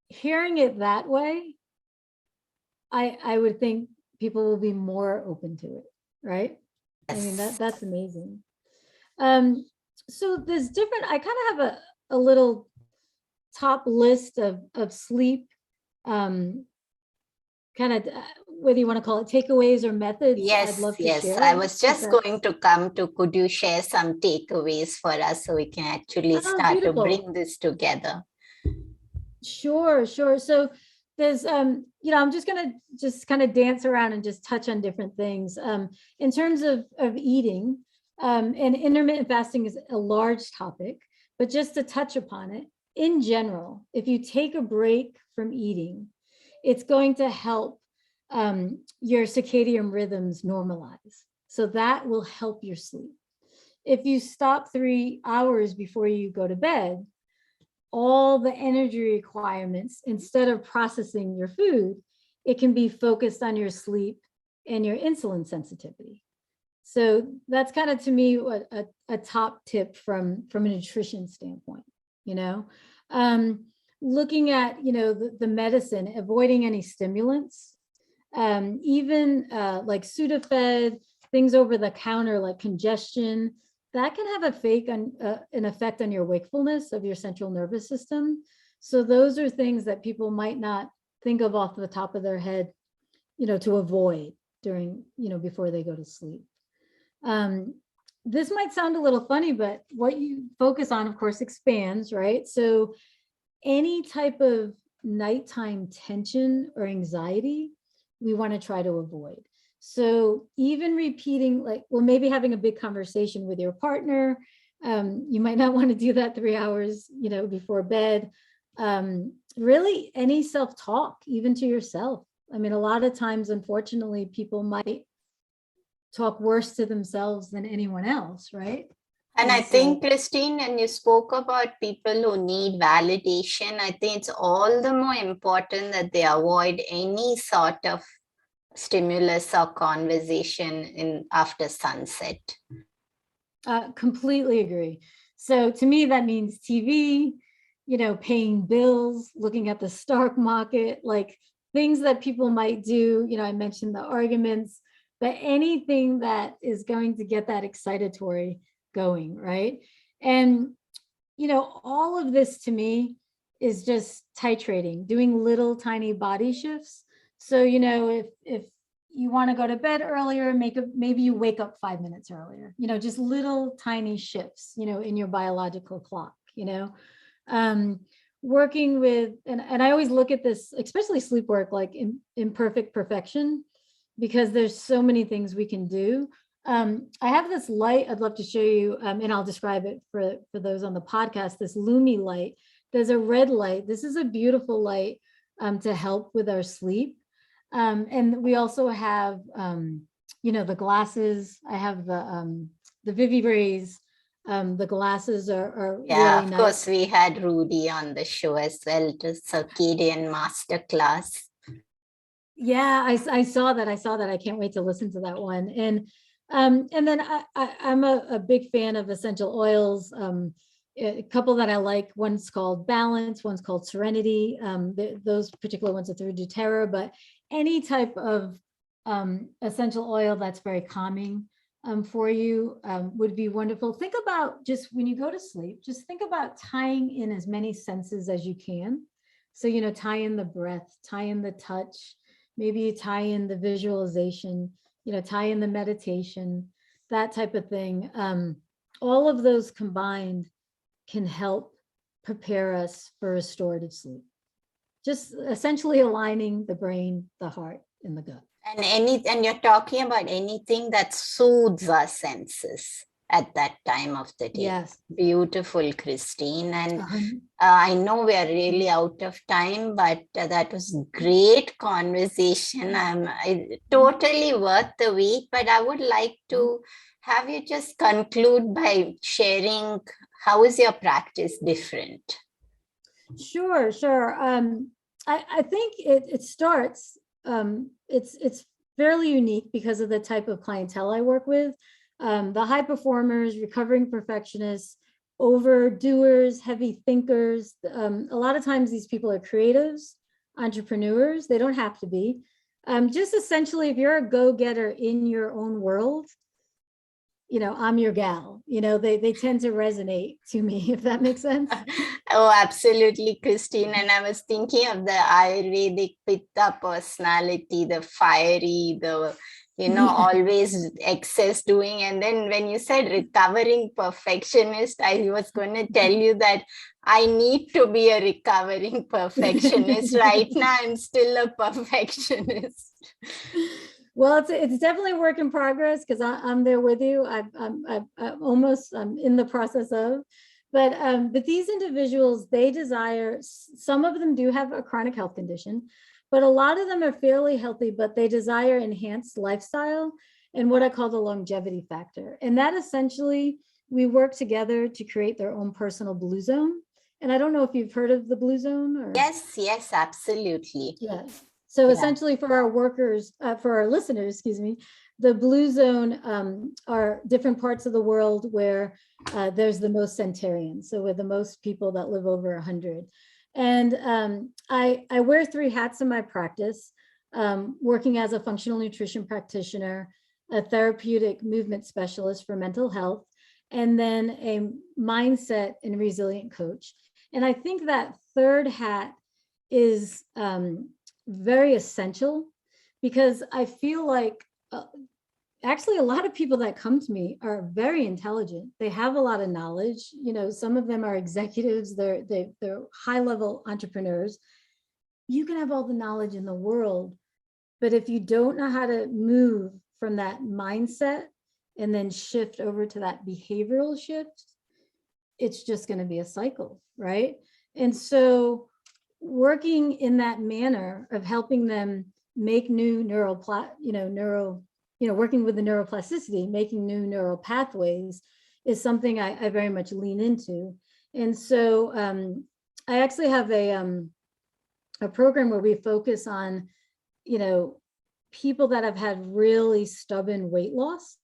Hearing it that way, I would think people will be more open to it, right? Yes. I mean, that's amazing. So there's different, I kind of have a little top list of sleep, kind of, whether you want to call it takeaways or methods. Yes, I'd love to share. I was just going to come to, could you share some takeaways for us so we can actually start to bring this together? Sure. So there's, I'm just going to kind of dance around and just touch on different things. In terms of eating, and intermittent fasting is a large topic, but just to touch upon it, in general, if you take a break from eating, it's going to help your circadian rhythms normalize. So that will help your sleep. If you stop 3 hours before you go to bed, all the energy requirements, instead of processing your food, it can be focused on your sleep and your insulin sensitivity. So that's kind of, to me, a top tip from a nutrition standpoint, looking at, the medicine, avoiding any stimulants, even like Sudafed, things over the counter like congestion, that can have an effect on your wakefulness of your central nervous system. So those are things that people might not think of off the top of their head, to avoid during, before they go to sleep. This might sound a little funny, but what you focus on, of course, expands, right? So any type of nighttime tension or anxiety, we want to try to avoid. So even repeating, maybe having a big conversation with your partner, you might not want to do that 3 hours, before bed. Really, any self-talk, even to yourself. I mean, a lot of times, unfortunately, people might talk worse to themselves than anyone else, right? And I think, Christine, when you spoke about people who need validation, I think it's all the more important that they avoid any sort of stimulus or conversation after sunset. Completely agree. So to me, that means TV, paying bills, looking at the stock market, like things that people might do. I mentioned the arguments, but anything that is going to get that excitatory going, right? And, all of this to me is just titrating, doing little tiny body shifts. So, if you want to go to bed earlier, maybe you wake up 5 minutes earlier, just little tiny shifts, in your biological clock, working with, and I always look at this, especially sleep work, like imperfect perfection, because there's so many things we can do. I have this light I'd love to show you, and I'll describe it for those on the podcast, this Lumi light. There's a red light. This is a beautiful light to help with our sleep. And we also have, the glasses. I have the Vivi Rays. The glasses are really nice. Of course, we had Rudy on the show as well, to Circadian Masterclass. Yeah, I saw that. I can't wait to listen to that one. And then I'm a big fan of essential oils. A couple that I like, one's called Balance, one's called Serenity. Those particular ones are through doTERRA, but any type of essential oil that's very calming for you would be wonderful. Think about, just when you go to sleep, just think about tying in as many senses as you can. So, tie in the breath, tie in the touch, maybe you tie in the visualization, tie in the meditation, that type of thing. all of those combined can help prepare us for restorative sleep. Just essentially aligning the brain, the heart, and the gut. And you're talking about anything that soothes our senses at that time of the day. Yes. Beautiful, Christine. And Uh-huh. I know we are really out of time, but that was great conversation. Totally worth the wait, but I would like to have you just conclude by sharing how is your practice different? Sure. I think it starts, it's fairly unique because of the type of clientele I work with. The high performers, recovering perfectionists, overdoers, heavy thinkers. A lot of times these people are creatives, entrepreneurs. They don't have to be. Just essentially, if you're a go-getter in your own world, I'm your gal. They tend to resonate to me, if that makes sense. Oh, absolutely, Christine. And I was thinking of the Ayurvedic Pitta personality, the fiery, always excess doing. And then when you said recovering perfectionist, I was going to tell you that I need to be a recovering perfectionist. Right now, I'm still a perfectionist. Well, it's definitely a work in progress because I'm there with you. I'm in the process of, but these individuals, they desire, some of them do have a chronic health condition, but a lot of them are fairly healthy, but they desire enhanced lifestyle and what I call the longevity factor. And that essentially, we work together to create their own personal blue zone. And I don't know if you've heard of the blue zone or. Yes, absolutely. Yes. So essentially for our workers, for our listeners, excuse me, the blue zone are different parts of the world where there's the most centenarians. So with the most people that live over 100. And I wear 3 hats in my practice, working as a functional nutrition practitioner, a therapeutic movement specialist for mental health, and then a mindset and resilient coach. And I think that third hat is very essential because I feel like actually a lot of people that come to me are very intelligent. They have a lot of knowledge. Some of them are executives, they're high-level entrepreneurs. You can have all the knowledge in the world, but if you don't know how to move from that mindset and then shift over to that behavioral shift, it's just going to be a cycle, right? And so working in that manner of helping them make new working with the neuroplasticity, making new neural pathways is something I very much lean into. And so I actually have a program where we focus on, people that have had really stubborn weight loss.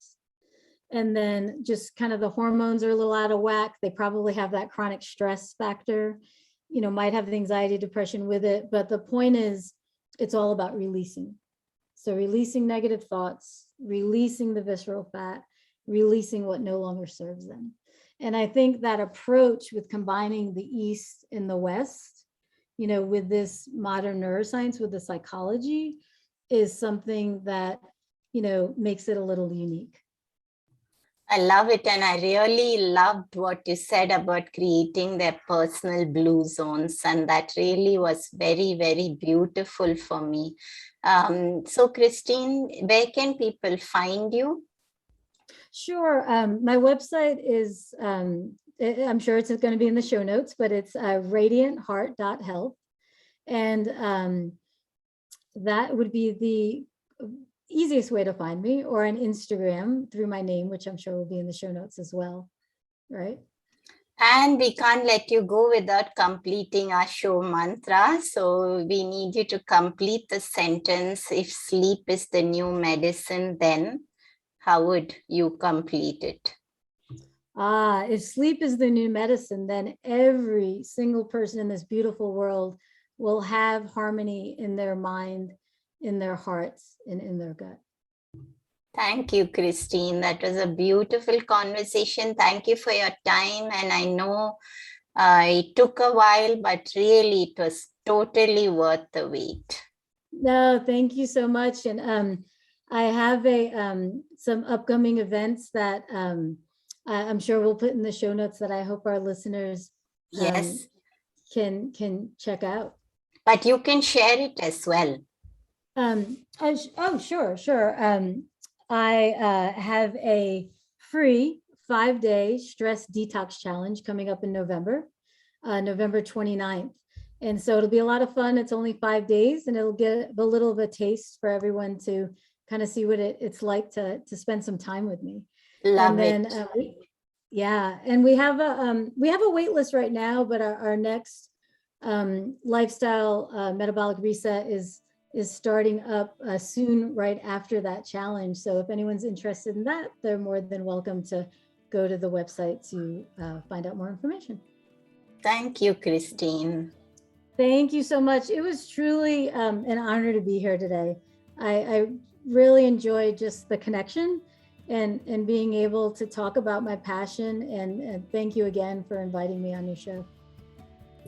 And then just kind of the hormones are a little out of whack. They probably have that chronic stress factor, might have the anxiety, depression with it. But the point is, it's all about releasing. So releasing negative thoughts, releasing the visceral fat, releasing what no longer serves them. And I think that approach with combining the East and the West, with this modern neuroscience, with the psychology, is something that, makes it a little unique. I love it. And I really loved what you said about creating their personal blue zones. And that really was very, very beautiful for me. So Christine, where can people find you? Sure. My website is, I'm sure it's going to be in the show notes, but it's radiantheart.health. And that would be the easiest way to find me, or on Instagram through my name, which I'm sure will be in the show notes as well, right? And we can't let you go without completing our show mantra. So we need you to complete the sentence. If sleep is the new medicine, then how would you complete it? If sleep is the new medicine, then every single person in this beautiful world will have harmony in their mind, in their hearts, and in their gut. Thank you, Christine. That was a beautiful conversation. Thank you for your time. And I know it took a while, but really it was totally worth the wait. No, thank you so much. And I have some upcoming events that I'm sure we'll put in the show notes that I hope our listeners Yes, can check out. but you can share it as well. Sure. I have a free 5-day stress detox challenge coming up in November, November 29th. And so it'll be a lot of fun. It's only 5 days, and it'll get a little of a taste for everyone to kind of see what it's like to spend some time with me. Love and then it. and we have a wait list right now, but our next lifestyle metabolic reset is starting up soon, right after that challenge. So if anyone's interested in that, they're more than welcome to go to the website to find out more information. Thank you, Christine. Thank you so much. It was truly an honor to be here today. I really enjoyed just the connection and being able to talk about my passion. And thank you again for inviting me on your show.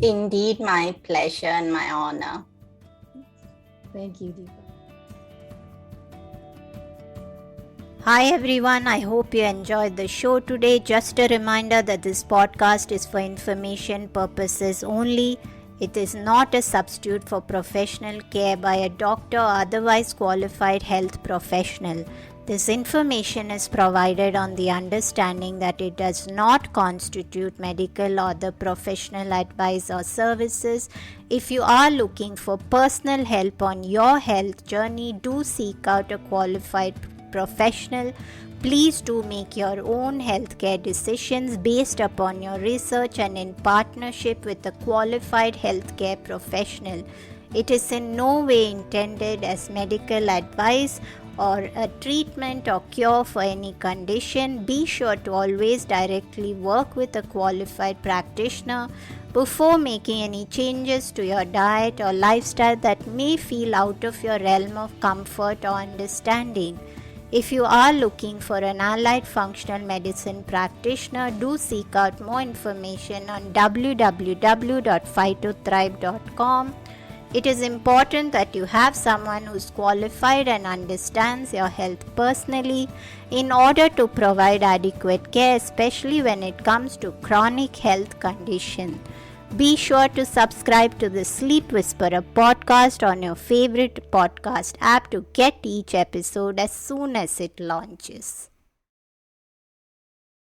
Indeed, my pleasure and my honor. Thank you, Deepa. Hi everyone, I hope you enjoyed the show today. Just a reminder that this podcast is for information purposes only. It is not a substitute for professional care by a doctor or otherwise qualified health professional. This information is provided on the understanding that it does not constitute medical or other professional advice or services. If you are looking for personal help on your health journey, do seek out a qualified professional. Please do make your own healthcare decisions based upon your research and in partnership with a qualified healthcare professional. It is in no way intended as medical advice or a treatment or cure for any condition. Be sure to always directly work with a qualified practitioner before making any changes to your diet or lifestyle that may feel out of your realm of comfort or understanding. If you are looking for an allied functional medicine practitioner, do seek out more information on www.phytothrive.com. It is important that you have someone who is qualified and understands your health personally in order to provide adequate care, especially when it comes to chronic health conditions. Be sure to subscribe to the Sleep Whisperer podcast on your favorite podcast app to get each episode as soon as it launches.